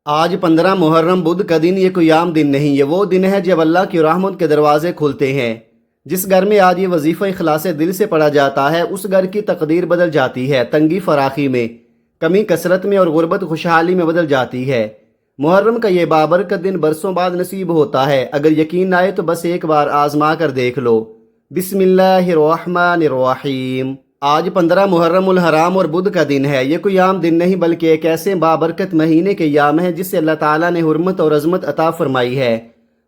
آج 15 محرم بدھ کا دن یہ کوئی عام دن نہیں، یہ وہ دن ہے جب اللہ کی رحمت کے دروازے کھلتے ہیں۔ جس گھر میں آج یہ وظیفہ اخلاص دل سے پڑھا جاتا ہے اس گھر کی تقدیر بدل جاتی ہے، تنگی فراخی میں، کمی کثرت میں اور غربت خوشحالی میں بدل جاتی ہے۔ محرم کا یہ بابرکت دن برسوں بعد نصیب ہوتا ہے، اگر یقین نہ آئے تو بس ایک بار آزما کر دیکھ لو۔ بسم اللہ الرحمن الرحیم۔ آج 15 محرم الحرام اور بدھ کا دن ہے۔ یہ کوئی عام دن نہیں بلکہ ایک ایسے بابرکت مہینے کے ایام ہے جس سے اللہ تعالیٰ نے حرمت اور عظمت عطا فرمائی ہے۔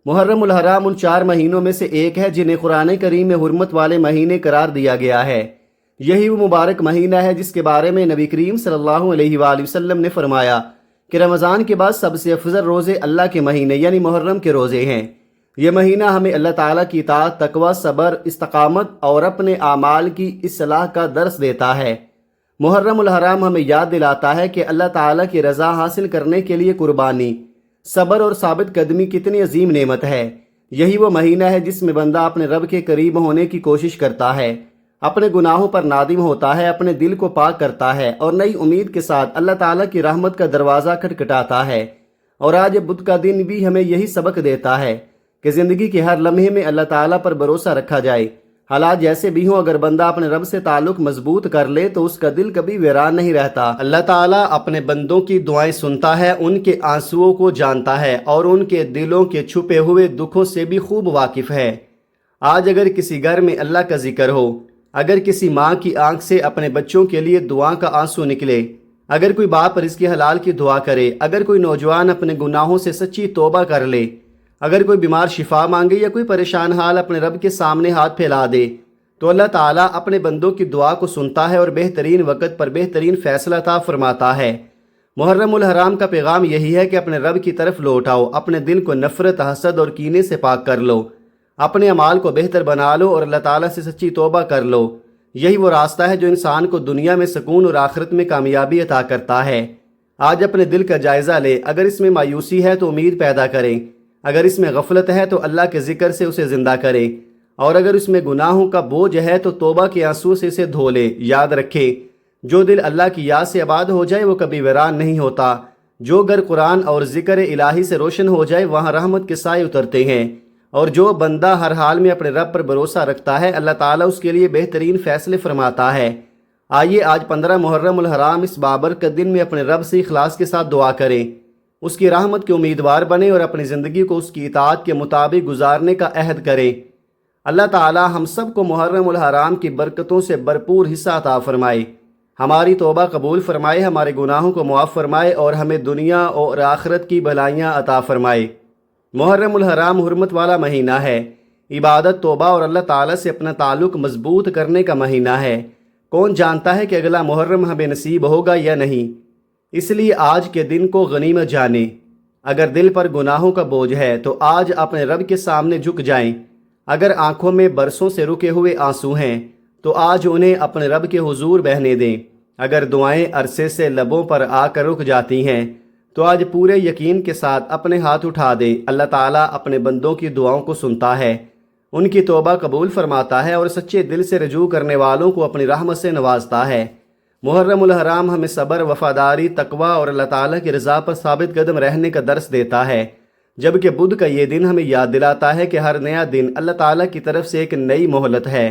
محرم الحرام ان 4 مہینوں میں سے ایک ہے جنہیں قرآن کریم میں حرمت والے مہینے قرار دیا گیا ہے۔ یہی وہ مبارک مہینہ ہے جس کے بارے میں نبی کریم صلی اللہ علیہ وآلہ وسلم نے فرمایا کہ رمضان کے بعد سب سے افضل روزے اللہ کے مہینے یعنی محرم کے روزے ہیں۔ یہ مہینہ ہمیں اللہ تعالیٰ کی اطاعت، تقوی، صبر، استقامت اور اپنے اعمال کی اصلاح کا درس دیتا ہے۔ محرم الحرام ہمیں یاد دلاتا ہے کہ اللہ تعالیٰ کی رضا حاصل کرنے کے لیے قربانی، صبر اور ثابت قدمی کتنی عظیم نعمت ہے۔ یہی وہ مہینہ ہے جس میں بندہ اپنے رب کے قریب ہونے کی کوشش کرتا ہے، اپنے گناہوں پر نادم ہوتا ہے، اپنے دل کو پاک کرتا ہے اور نئی امید کے ساتھ اللہ تعالیٰ کی رحمت کا دروازہ کھٹکھٹاتا ہے۔ اور آج بدھ کا دن بھی ہمیں یہی سبق دیتا ہے کہ زندگی کے ہر لمحے میں اللہ تعالیٰ پر بھروسہ رکھا جائے۔ حالات جیسے بھی ہوں، اگر بندہ اپنے رب سے تعلق مضبوط کر لے تو اس کا دل کبھی ویران نہیں رہتا۔ اللہ تعالیٰ اپنے بندوں کی دعائیں سنتا ہے، ان کے آنسوؤں کو جانتا ہے اور ان کے دلوں کے چھپے ہوئے دکھوں سے بھی خوب واقف ہے۔ آج اگر کسی گھر میں اللہ کا ذکر ہو، اگر کسی ماں کی آنکھ سے اپنے بچوں کے لیے دعا کا آنسو نکلے، اگر کوئی باپ رزق حلال کی دعا کرے، اگر کوئی نوجوان اپنے گناہوں سے سچی توبہ کر لے، اگر کوئی بیمار شفا مانگے یا کوئی پریشان حال اپنے رب کے سامنے ہاتھ پھیلا دے، تو اللہ تعالیٰ اپنے بندوں کی دعا کو سنتا ہے اور بہترین وقت پر بہترین فیصلہ عطا فرماتا ہے۔ محرم الحرام کا پیغام یہی ہے کہ اپنے رب کی طرف لوٹ آؤ، اپنے دل کو نفرت، حسد اور کینے سے پاک کر لو، اپنے اعمال کو بہتر بنا لو اور اللہ تعالیٰ سے سچی توبہ کر لو۔ یہی وہ راستہ ہے جو انسان کو دنیا میں سکون اور آخرت میں کامیابی عطا کرتا ہے۔ آج اپنے دل کا جائزہ لے، اگر اس میں مایوسی ہے تو امید پیدا کریں، اگر اس میں غفلت ہے تو اللہ کے ذکر سے اسے زندہ کریں، اور اگر اس میں گناہوں کا بوجھ ہے تو توبہ کے آنسو سے اسے دھو لے۔ یاد رکھیں، جو دل اللہ کی یاد سے آباد ہو جائے وہ کبھی ویران نہیں ہوتا۔ جو گھر قرآن اور ذکر الہی سے روشن ہو جائے وہاں رحمت کے سائے اترتے ہیں، اور جو بندہ ہر حال میں اپنے رب پر بھروسہ رکھتا ہے اللہ تعالیٰ اس کے لیے بہترین فیصلے فرماتا ہے۔ آئیے آج 15 محرم الحرام اس بابرکت دن میں اپنے رب سے اخلاص کے ساتھ دعا کریں، اس کی رحمت کے امیدوار بنیں اور اپنی زندگی کو اس کی اطاعت کے مطابق گزارنے کا عہد کریں۔ اللہ تعالیٰ ہم سب کو محرم الحرام کی برکتوں سے بھرپور حصہ عطا فرمائے، ہماری توبہ قبول فرمائے، ہمارے گناہوں کو معاف فرمائے اور ہمیں دنیا اور آخرت کی بھلائیاں عطا فرمائے۔ محرم الحرام حرمت والا مہینہ ہے، عبادت، توبہ اور اللہ تعالیٰ سے اپنا تعلق مضبوط کرنے کا مہینہ ہے۔ کون جانتا ہے کہ اگلا محرم ہمیں نصیب ہوگا یا نہیں؟ اس لیے آج کے دن کو غنیمت جانیں۔ اگر دل پر گناہوں کا بوجھ ہے تو آج اپنے رب کے سامنے جھک جائیں، اگر آنکھوں میں برسوں سے رکے ہوئے آنسو ہیں تو آج انہیں اپنے رب کے حضور بہنے دیں، اگر دعائیں عرصے سے لبوں پر آ کر رک جاتی ہیں تو آج پورے یقین کے ساتھ اپنے ہاتھ اٹھا دیں۔ اللہ تعالیٰ اپنے بندوں کی دعاؤں کو سنتا ہے، ان کی توبہ قبول فرماتا ہے اور سچے دل سے رجوع کرنے والوں کو اپنی رحمت سے نوازتا ہے۔ محرم الحرام ہمیں صبر، وفاداری، تقوی اور اللہ تعالیٰ کی رضا پر ثابت قدم رہنے کا درس دیتا ہے، جبکہ بدھ کا یہ دن ہمیں یاد دلاتا ہے کہ ہر نیا دن اللہ تعالیٰ کی طرف سے ایک نئی مہلت ہے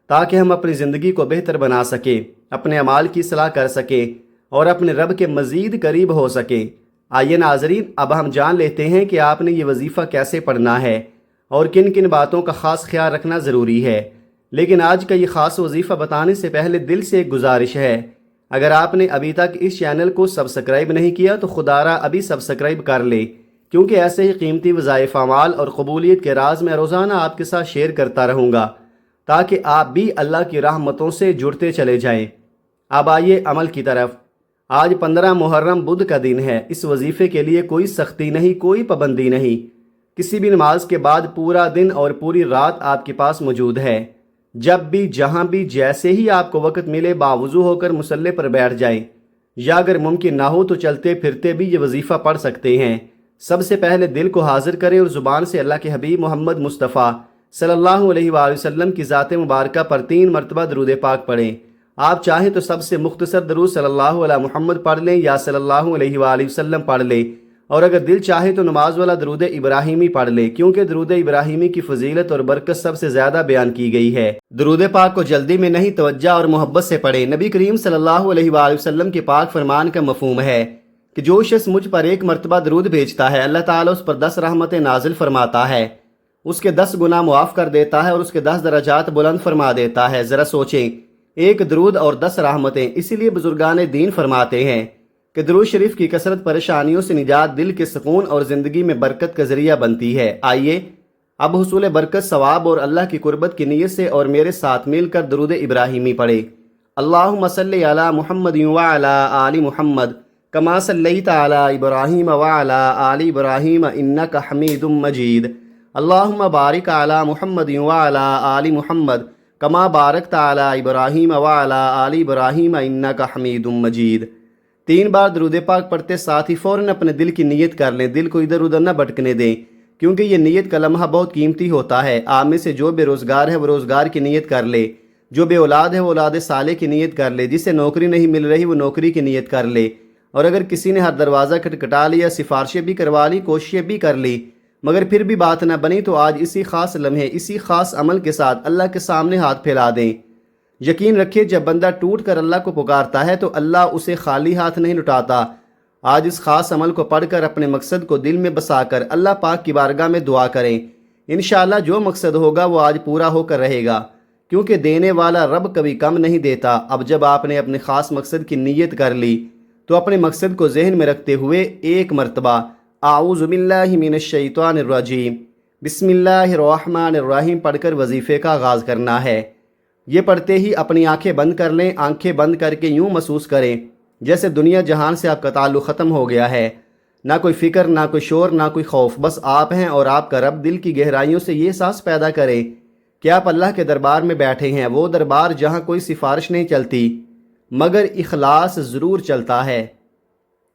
تاکہ ہم اپنی زندگی کو بہتر بنا سکیں، اپنے اعمال کی اصلاح کر سکیں اور اپنے رب کے مزید قریب ہو سکیں۔ آئیے ناظرین، اب ہم جان لیتے ہیں کہ آپ نے یہ وظیفہ کیسے پڑھنا ہے اور کن کن باتوں کا خاص خیال رکھنا ضروری ہے۔ لیکن آج کا یہ خاص وظیفہ بتانے سے پہلے دل سے ایک گزارش ہے، اگر آپ نے ابھی تک اس چینل کو سبسکرائب نہیں کیا تو خدارہ ابھی سبسکرائب کر لے، کیونکہ ایسے ہی قیمتی وظائف اعمال اور قبولیت کے راز میں روزانہ آپ کے ساتھ شیئر کرتا رہوں گا تاکہ آپ بھی اللہ کی رحمتوں سے جڑتے چلے جائیں۔ اب آئیے عمل کی طرف۔ آج 15 محرم بدھ کا دن ہے۔ اس وظیفے کے لیے کوئی سختی نہیں، کوئی پابندی نہیں، کسی بھی نماز کے بعد پورا دن اور پوری رات آپ کے پاس موجود ہے۔ جب بھی، جہاں بھی، جیسے ہی آپ کو وقت ملے باوضو ہو کر مصلی پر بیٹھ جائیں، یا اگر ممکن نہ ہو تو چلتے پھرتے بھی یہ وظیفہ پڑھ سکتے ہیں۔ سب سے پہلے دل کو حاضر کریں اور زبان سے اللہ کے حبیب محمد مصطفیٰ صلی اللہ علیہ وآلہ وسلم کی ذات مبارکہ پر 3 مرتبہ درود پاک پڑھیں۔ آپ چاہیں تو سب سے مختصر درود صلی اللہ علیہ محمد پڑھ لیں یا صلی اللہ علیہ وآلہ وسلم پڑھ لیں، اور اگر دل چاہے تو نماز والا درود ابراہیمی پڑھ لے، کیونکہ درود ابراہیمی کی فضیلت اور برکت سب سے زیادہ بیان کی گئی ہے۔ درود پاک کو جلدی میں نہیں، توجہ اور محبت سے پڑھے۔ نبی کریم صلی اللہ علیہ وآلہ وسلم کے پاک فرمان کا مفہوم ہے کہ جو شخص مجھ پر ایک مرتبہ درود بھیجتا ہے، اللہ تعالیٰ اس پر 10 رحمتیں نازل فرماتا ہے، اس کے 10 گناہ معاف کر دیتا ہے اور اس کے 10 درجات بلند فرما دیتا ہے۔ ذرا سوچیں، ایک درود اور 10 رحمتیں۔ اسی لیے بزرگان دین فرماتے ہیں کہ درود شریف کی کثرت پریشانیوں سے نجات، دل کے سکون اور زندگی میں برکت کا ذریعہ بنتی ہے۔ آئیے اب حصول برکت، ثواب اور اللہ کی قربت کی نیت سے اور میرے ساتھ مل کر درود ابراہیمی پڑھے۔ اللہم صلی علی محمد وعلی آل محمد کما صلیت علی ابراہیم وعلی آل ابراہیم انک حمید مجید۔ اللہم بارک علی محمد وعلی آل محمد کما بارکت علی ابراہیم وعلی آل ابراہیم انک حمید مجید۔ 3 بار درود پاک پڑھتے ساتھ ہی فوراً اپنے دل کی نیت کر لیں، دل کو ادھر ادھر نہ بھٹکنے دیں، کیونکہ یہ نیت کا لمحہ بہت قیمتی ہوتا ہے۔ آپ میں سے جو بے روزگار ہے وہ روزگار کی نیت کر لے، جو بے اولاد ہے وہ اولاد صالح کی نیت کر لے، جسے نوکری نہیں مل رہی وہ نوکری کی نیت کر لے، اور اگر کسی نے ہر دروازہ کھٹکھٹا لیا، سفارشیں بھی کروا لی، کوششیں بھی کر لی، مگر پھر بھی بات نہ بنی، تو آج اسی خاص لمحے اسی خاص عمل کے ساتھ اللہ کے سامنے ہاتھ پھیلا دیں۔ یقین رکھیں، جب بندہ ٹوٹ کر اللہ کو پکارتا ہے تو اللہ اسے خالی ہاتھ نہیں لٹاتا۔ آج اس خاص عمل کو پڑھ کر اپنے مقصد کو دل میں بسا کر اللہ پاک کی بارگاہ میں دعا کریں۔ انشاءاللہ جو مقصد ہوگا وہ آج پورا ہو کر رہے گا، کیونکہ دینے والا رب کبھی کم نہیں دیتا۔ اب جب آپ نے اپنے خاص مقصد کی نیت کر لی تو اپنے مقصد کو ذہن میں رکھتے ہوئے ایک مرتبہ اعوذ باللہ من الشیطان الرجیم بسم اللہ الرحمن الرحیم پڑھ کر وظیفے کا آغاز کرنا ہے۔ یہ پڑھتے ہی اپنی آنکھیں بند کر لیں، آنکھیں بند کر کے یوں محسوس کریں جیسے دنیا جہان سے آپ کا تعلق ختم ہو گیا ہے، نہ کوئی فکر، نہ کوئی شور، نہ کوئی خوف، بس آپ ہیں اور آپ کا رب۔ دل کی گہرائیوں سے یہ احساس پیدا کریں کہ آپ اللہ کے دربار میں بیٹھے ہیں، وہ دربار جہاں کوئی سفارش نہیں چلتی مگر اخلاص ضرور چلتا ہے۔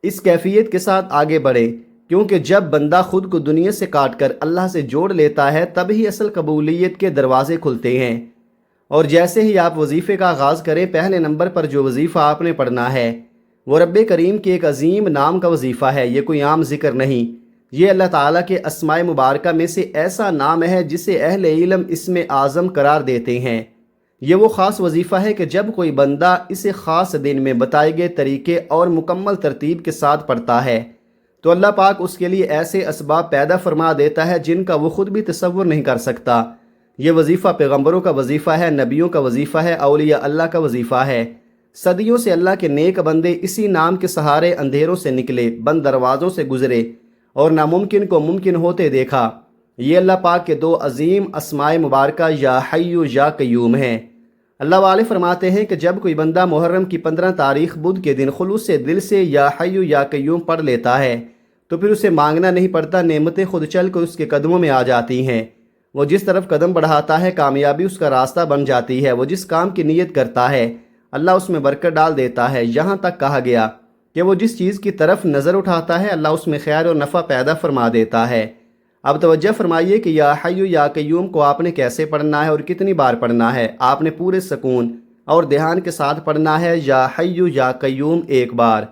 اس کیفیت کے ساتھ آگے بڑھیں، کیونکہ جب بندہ خود کو دنیا سے کاٹ کر اللہ سے جوڑ لیتا ہے تب ہی اصل قبولیت کے دروازے کھلتے ہیں۔ اور جیسے ہی آپ وظیفے کا آغاز کریں، پہلے نمبر پر جو وظیفہ آپ نے پڑھنا ہے وہ رب کریم کے ایک عظیم نام کا وظیفہ ہے۔ یہ کوئی عام ذکر نہیں، یہ اللہ تعالیٰ کے اسماء مبارکہ میں سے ایسا نام ہے جسے اہل علم اسم اعظم قرار دیتے ہیں۔ یہ وہ خاص وظیفہ ہے کہ جب کوئی بندہ اسے خاص دن میں بتائے گئے طریقے اور مکمل ترتیب کے ساتھ پڑھتا ہے تو اللہ پاک اس کے لیے ایسے اسباب پیدا فرما دیتا ہے جن کا وہ خود بھی تصور نہیں کر سکتا۔ یہ وظیفہ پیغمبروں کا وظیفہ ہے، نبیوں کا وظیفہ ہے، اولیاء اللہ کا وظیفہ ہے۔ صدیوں سے اللہ کے نیک بندے اسی نام کے سہارے اندھیروں سے نکلے، بند دروازوں سے گزرے اور ناممکن کو ممکن ہوتے دیکھا۔ یہ اللہ پاک کے 2 عظیم اسماء مبارکہ یا حی یا قیوم ہیں۔ اللہ والے فرماتے ہیں کہ جب کوئی بندہ محرم کی 15 تاریخ بدھ کے دن خلوص سے دل سے یا حی یا قیوم پڑھ لیتا ہے تو پھر اسے مانگنا نہیں پڑتا، نعمتیں خود چل کر اس کے قدموں میں آ جاتی ہیں۔ وہ جس طرف قدم بڑھاتا ہے کامیابی اس کا راستہ بن جاتی ہے۔ وہ جس کام کی نیت کرتا ہے اللہ اس میں برکت ڈال دیتا ہے۔ یہاں تک کہا گیا کہ وہ جس چیز کی طرف نظر اٹھاتا ہے اللہ اس میں خیر اور نفع پیدا فرما دیتا ہے۔ اب توجہ فرمائیے کہ یا حی یا قیوم کو آپ نے کیسے پڑھنا ہے اور کتنی بار پڑھنا ہے۔ آپ نے پورے سکون اور دھیان کے ساتھ پڑھنا ہے۔ یا حی یا قیوم 1 بار،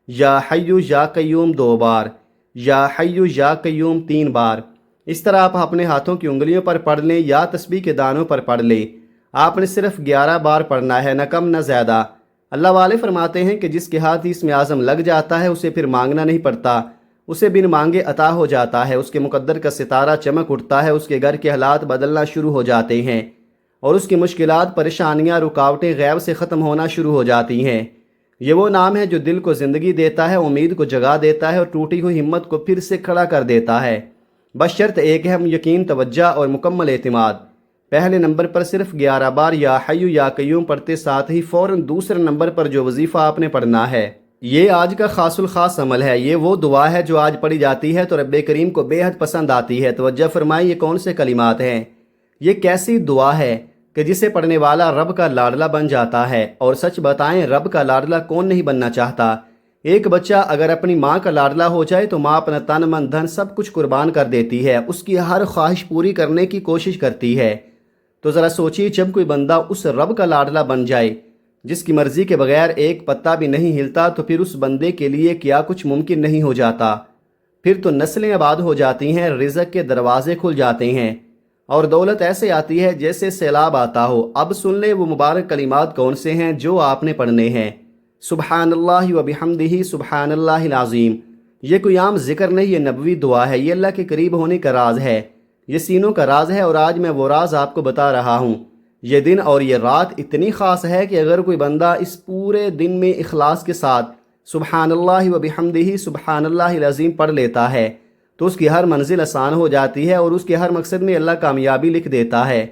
یا حی یا قیوم 2 بار، یا حی یا قیوم 3 بار۔ اس طرح آپ اپنے ہاتھوں کی انگلیوں پر پڑھ لیں یا تسبیح کے دانوں پر پڑھ لیں۔ آپ نے صرف 11 بار پڑھنا ہے، نہ کم نہ زیادہ۔ اللہ والے فرماتے ہیں کہ جس کے ہاتھ اس میں اعظم لگ جاتا ہے اسے پھر مانگنا نہیں پڑتا، اسے بن مانگے عطا ہو جاتا ہے۔ اس کے مقدر کا ستارہ چمک اٹھتا ہے، اس کے گھر کے حالات بدلنا شروع ہو جاتے ہیں اور اس کی مشکلات، پریشانیاں، رکاوٹیں غیب سے ختم ہونا شروع ہو جاتی ہیں۔ یہ وہ نام ہے جو دل کو زندگی دیتا ہے، امید کو جگا دیتا ہے اور ٹوٹی ہوئی ہمت کو پھر سے کھڑا کر دیتا ہے۔ بس شرط ایک ہے، ہم یقین، توجہ اور مکمل اعتماد۔ پہلے نمبر پر صرف 11 بار یا حی یا قیوم پڑھتے ساتھ ہی فوراً دوسرے نمبر پر جو وظیفہ آپ نے پڑھنا ہے یہ آج کا خاص الخاص عمل ہے۔ یہ وہ دعا ہے جو آج پڑھی جاتی ہے تو رب کریم کو بے حد پسند آتی ہے۔ توجہ فرمائیں، یہ کون سے کلمات ہیں؟ یہ کیسی دعا ہے کہ جسے پڑھنے والا رب کا لاڈلا بن جاتا ہے۔ اور سچ بتائیں، رب کا لاڈلا کون نہیں بننا چاہتا؟ ایک بچہ اگر اپنی ماں کا لاڈلا ہو جائے تو ماں اپنا تن من دھن سب کچھ قربان کر دیتی ہے، اس کی ہر خواہش پوری کرنے کی کوشش کرتی ہے۔ تو ذرا سوچیے، جب کوئی بندہ اس رب کا لاڈلا بن جائے جس کی مرضی کے بغیر ایک پتا بھی نہیں ہلتا تو پھر اس بندے کے لیے کیا کچھ ممکن نہیں ہو جاتا۔ پھر تو نسلیں آباد ہو جاتی ہیں، رزق کے دروازے کھل جاتے ہیں اور دولت ایسے آتی ہے جیسے سیلاب آتا ہو۔ اب سن لیں وہ مبارک کلمات کون سے ہیں جو آپ نے پڑھنے ہیں۔ سبحان اللہ و بحمدہ سبحان اللہ العظیم۔ یہ کوئی عام ذکر نہیں، یہ نبوی دعا ہے، یہ اللہ کے قریب ہونے کا راز ہے، یہ سینوں کا راز ہے، اور آج میں وہ راز آپ کو بتا رہا ہوں۔ یہ دن اور یہ رات اتنی خاص ہے کہ اگر کوئی بندہ اس پورے دن میں اخلاص کے ساتھ سبحان اللہ و بحمدہ سبحان اللہ العظیم پڑھ لیتا ہے تو اس کی ہر منزل آسان ہو جاتی ہے اور اس کے ہر مقصد میں اللہ کامیابی لکھ دیتا ہے۔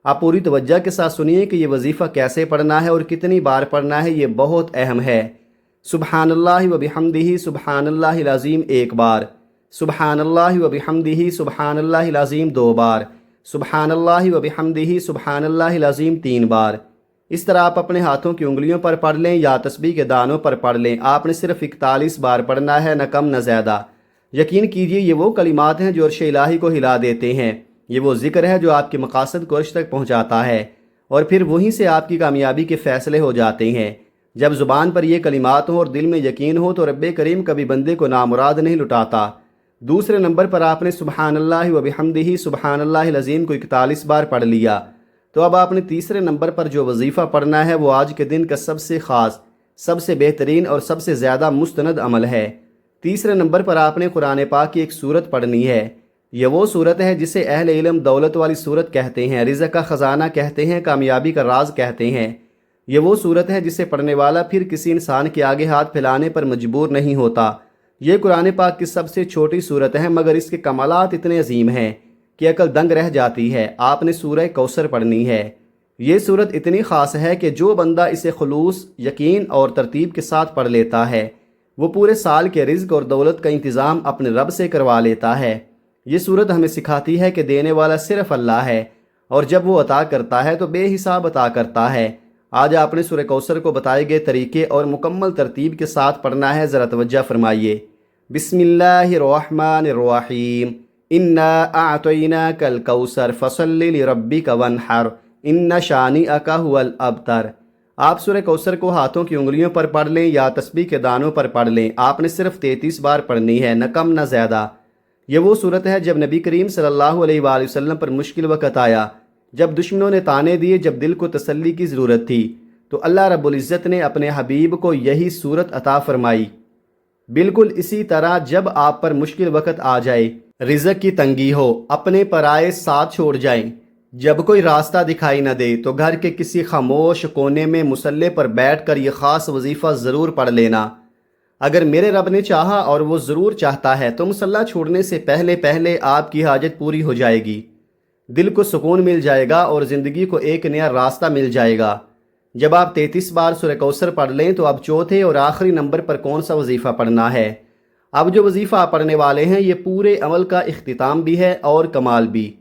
آپ پوری توجہ کے ساتھ سنیے کہ یہ وظیفہ کیسے پڑھنا ہے اور کتنی بار پڑھنا ہے، یہ بہت اہم ہے۔ سبحان اللہ و بحمدہ سبحان اللہ العظیم 1 بار، سبحان اللہ و بحمدہ سبحان اللہ العظیم 2 بار، سبحان اللہ و بحمدہ سبحان اللہ العظیم 3 بار۔ اس طرح آپ اپنے ہاتھوں کی انگلیوں پر پڑھ لیں یا تسبیح کے دانوں پر پڑھ لیں۔ آپ نے صرف 41 بار پڑھنا ہے، نہ کم نہ زیادہ۔ یقین کیجئے یہ وہ کلمات ہیں جو عرش الہی کو ہلا دیتے ہیں، یہ وہ ذکر ہے جو آپ کے مقاصد کو عرش تک پہنچاتا ہے اور پھر وہیں سے آپ کی کامیابی کے فیصلے ہو جاتے ہیں۔ جب زبان پر یہ کلمات ہوں اور دل میں یقین ہو تو رب کریم کبھی بندے کو نامراد نہیں لٹاتا۔ دوسرے نمبر پر آپ نے سبحان اللہ و بحمدہ سبحان اللہ العظیم کو 41 بار پڑھ لیا، تو اب آپ نے تیسرے نمبر پر جو وظیفہ پڑھنا ہے وہ آج کے دن کا سب سے خاص، سب سے بہترین اور سب سے زیادہ مستند عمل ہے۔ تیسرے نمبر پر آپ نے قرآن پاک کی ایک سورت پڑھنی ہے۔ یہ وہ سورت ہے جسے اہل علم دولت والی سورت کہتے ہیں، رزق کا خزانہ کہتے ہیں، کامیابی کا راز کہتے ہیں۔ یہ وہ سورت ہے جسے پڑھنے والا پھر کسی انسان کے آگے ہاتھ پھیلانے پر مجبور نہیں ہوتا۔ یہ قرآن پاک کی سب سے چھوٹی سورت ہے مگر اس کے کمالات اتنے عظیم ہیں کہ عقل دنگ رہ جاتی ہے۔ آپ نے سورہ کوثر پڑھنی ہے۔ یہ سورت اتنی خاص ہے کہ جو بندہ اسے خلوص، یقین اور ترتیب کے ساتھ پڑھ لیتا ہے وہ پورے سال کے رزق اور دولت کا انتظام اپنے رب سے کروا لیتا ہے۔ یہ سورت ہمیں سکھاتی ہے کہ دینے والا صرف اللہ ہے اور جب وہ عطا کرتا ہے تو بے حساب عطا کرتا ہے۔ آج آپ نے سورہ کوثر کو بتائے گئے طریقے اور مکمل ترتیب کے ساتھ پڑھنا ہے، ذرا توجہ فرمائیے۔ بسم اللہ الرحمن الرحیم، انا اعطیناک الکوثر فصل لربک وانحر ان شانئک ھو الابتر۔ آپ سورہ کوثر کو ہاتھوں کی انگلیوں پر پڑھ لیں یا تسبیح کے دانوں پر پڑھ لیں۔ آپ نے صرف 33 بار پڑھنی ہے، نہ کم نہ زیادہ۔ یہ وہ صورت ہے جب نبی کریم صلی اللہ علیہ وآلہ وسلم پر مشکل وقت آیا، جب دشمنوں نے تانے دیے، جب دل کو تسلی کی ضرورت تھی، تو اللہ رب العزت نے اپنے حبیب کو یہی صورت عطا فرمائی۔ بالکل اسی طرح جب آپ پر مشکل وقت آ جائے، رزق کی تنگی ہو، اپنے پرائے ساتھ چھوڑ جائیں، جب کوئی راستہ دکھائی نہ دے تو گھر کے کسی خاموش کونے میں مصلے پر بیٹھ کر یہ خاص وظیفہ ضرور پڑھ لینا۔ اگر میرے رب نے چاہا، اور وہ ضرور چاہتا ہے، تو مصلہ چھوڑنے سے پہلے پہلے آپ کی حاجت پوری ہو جائے گی، دل کو سکون مل جائے گا اور زندگی کو ایک نیا راستہ مل جائے گا۔ جب آپ 33 بار سورہ کوثر پڑھ لیں تو اب چوتھے اور آخری نمبر پر کون سا وظیفہ پڑھنا ہے؟ اب جو وظیفہ آپ پڑھنے والے ہیں یہ پورے عمل کا اختتام بھی ہے اور کمال بھی۔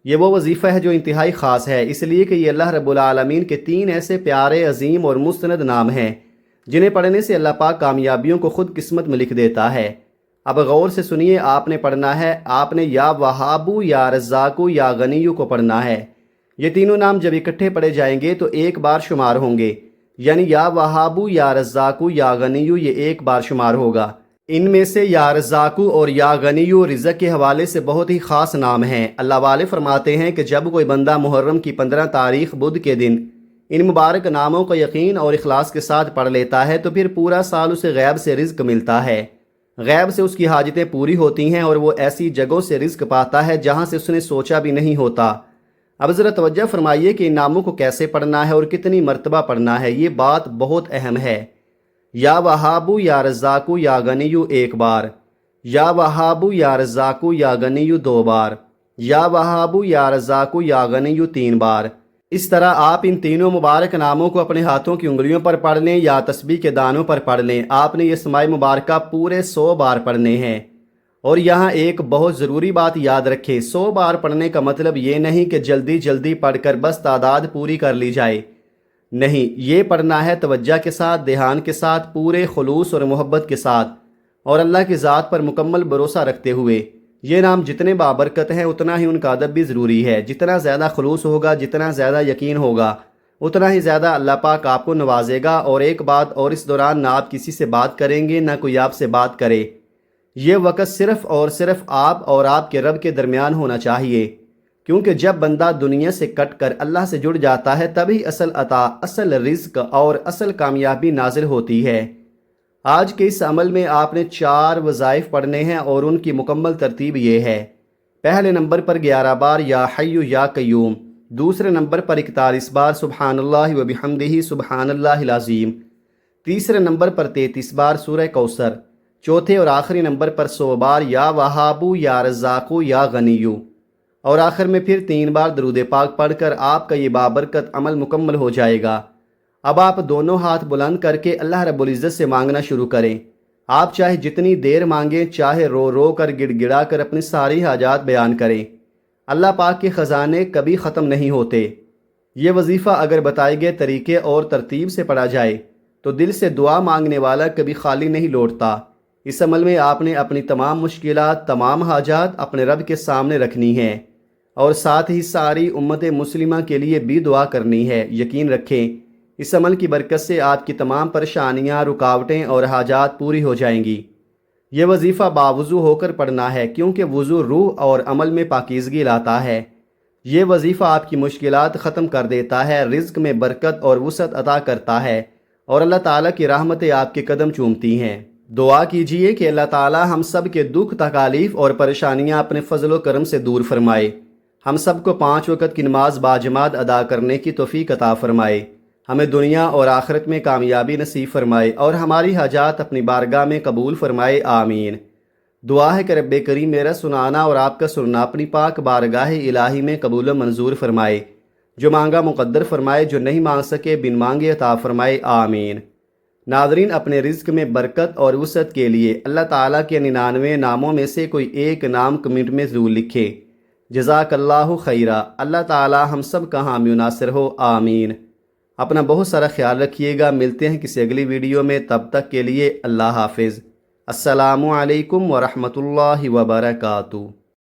یہ وہ وظیفہ ہے جو انتہائی خاص ہے، اس لیے کہ یہ اللہ رب العالمین کے 3 ایسے پیارے، عظیم اور مستند نام ہیں جنہیں پڑھنے سے اللہ پاک کامیابیوں کو خود قسمت میں لکھ دیتا ہے۔ اب غور سے سنیے، آپ نے پڑھنا ہے، آپ نے یا وہابو یا رزاقو یا غنیو کو پڑھنا ہے۔ یہ تینوں نام جب اکٹھے پڑھے جائیں گے تو 1 بار شمار ہوں گے، یعنی یا وہابو یا رزاقو یا غنیو یہ 1 بار شمار ہوگا۔ ان میں سے یا رزاقو اور یا غنیو رزق کے حوالے سے بہت ہی خاص نام ہیں۔ اللہ والے فرماتے ہیں کہ جب کوئی بندہ محرم کی 15 تاریخ بدھ کے دن ان مبارک ناموں کو یقین اور اخلاص کے ساتھ پڑھ لیتا ہے تو پھر پورا سال اسے غیب سے رزق ملتا ہے، غیب سے اس کی حاجتیں پوری ہوتی ہیں اور وہ ایسی جگہوں سے رزق پاتا ہے جہاں سے اس نے سوچا بھی نہیں ہوتا۔ اب ذرا توجہ فرمائیے کہ ان ناموں کو کیسے پڑھنا ہے اور کتنی مرتبہ پڑھنا ہے، یہ بات بہت اہم ہے۔ یا وہابو یا رزاقو یا غنیو 1 بار، یا وہابو یا رزاقو یا غنیو 2 بار، یا وہابو یا رزاقو یا غنیو 3 بار۔ اس طرح آپ ان تینوں مبارک ناموں کو اپنے ہاتھوں کی انگلیوں پر پڑھ لیں یا تسبیح کے دانوں پر پڑھ لیں۔ آپ نے یہ اسماء مبارکہ پورے 100 بار پڑھنے ہیں۔ اور یہاں ایک بہت ضروری بات یاد رکھیں، 100 بار پڑھنے کا مطلب یہ نہیں کہ جلدی جلدی پڑھ کر بس تعداد پوری کر لی جائے، نہیں، یہ پڑھنا ہے توجہ کے ساتھ، دھیان کے ساتھ، پورے خلوص اور محبت کے ساتھ اور اللہ کی ذات پر مکمل بھروسہ رکھتے ہوئے۔ یہ نام جتنے بابرکت ہیں اتنا ہی ان کا ادب بھی ضروری ہے۔ جتنا زیادہ خلوص ہوگا، جتنا زیادہ یقین ہوگا، اتنا ہی زیادہ اللہ پاک آپ کو نوازے گا۔ اور ایک بات اور، اس دوران نہ آپ کسی سے بات کریں گے نہ کوئی آپ سے بات کرے، یہ وقت صرف اور صرف آپ اور آپ کے رب کے درمیان ہونا چاہیے، کیونکہ جب بندہ دنیا سے کٹ کر اللہ سے جڑ جاتا ہے تبھی اصل عطا، اصل رزق اور اصل کامیابی نازل ہوتی ہے۔ آج کے اس عمل میں آپ نے 4 وظائف پڑھنے ہیں اور ان کی مکمل ترتیب یہ ہے: پہلے نمبر پر 11 بار یا حی یا قیوم، دوسرے نمبر پر 41 بار سبحان اللہ و بحمدہ سبحان اللہ العظیم، تیسرے نمبر پر 33 بار سورہ کوثر، چوتھے اور آخری نمبر پر 100 بار یا وہابو یا رزاقو یا غنیو، اور آخر میں پھر 3 بار درود پاک پڑھ کر آپ کا یہ بابرکت عمل مکمل ہو جائے گا۔ اب آپ دونوں ہاتھ بلند کر کے اللہ رب العزت سے مانگنا شروع کریں۔ آپ چاہے جتنی دیر مانگیں، چاہے رو رو کر گڑ گڑا کر اپنی ساری حاجات بیان کریں، اللہ پاک کے خزانے کبھی ختم نہیں ہوتے۔ یہ وظیفہ اگر بتائے گئے طریقے اور ترتیب سے پڑھا جائے تو دل سے دعا مانگنے والا کبھی خالی نہیں لوٹتا۔ اس عمل میں آپ نے اپنی تمام مشکلات، تمام حاجات اپنے رب کے سامنے رکھنی ہیں، اور ساتھ ہی ساری امت مسلمہ کے لیے بھی دعا کرنی ہے۔ یقین رکھیں اس عمل کی برکت سے آپ کی تمام پریشانیاں، رکاوٹیں اور حاجات پوری ہو جائیں گی۔ یہ وظیفہ باوضو ہو کر پڑھنا ہے، کیونکہ وضو روح اور عمل میں پاکیزگی لاتا ہے۔ یہ وظیفہ آپ کی مشکلات ختم کر دیتا ہے، رزق میں برکت اور وسعت عطا کرتا ہے، اور اللہ تعالیٰ کی رحمتیں آپ کے قدم چومتی ہیں۔ دعا کیجئے کہ اللہ تعالیٰ ہم سب کے دکھ، تکالیف اور پریشانیاں اپنے فضل و کرم سے دور فرمائے، ہم سب کو 5 وقت کی نماز باجماعت ادا کرنے کی توفیق عطا فرمائے، ہمیں دنیا اور آخرت میں کامیابی نصیب فرمائے، اور ہماری حاجات اپنی بارگاہ میں قبول فرمائے، آمین۔ دعا ہے کہ رب کریم میرا سنانا اور آپ کا سننا اپنی پاک بارگاہ الہی میں قبول و منظور فرمائے، جو مانگا مقدر فرمائے، جو نہیں مانگ سکے بن مانگے عطا فرمائے، آمین۔ ناظرین، اپنے رزق میں برکت اور وسعت کے لیے اللہ تعالیٰ کے 99 ناموں میں سے کوئی ایک نام کمنٹ میں ضرور لکھیں۔ جزاک اللہ خیرہ۔ اللہ تعالیٰ ہم سب کا حامی و ناصر ہو، آمین۔ اپنا بہت سارا خیال رکھیے گا، ملتے ہیں کسی اگلی ویڈیو میں، تب تک کے لیے اللہ حافظ۔ السلام علیکم ورحمۃ اللہ وبرکاتہ۔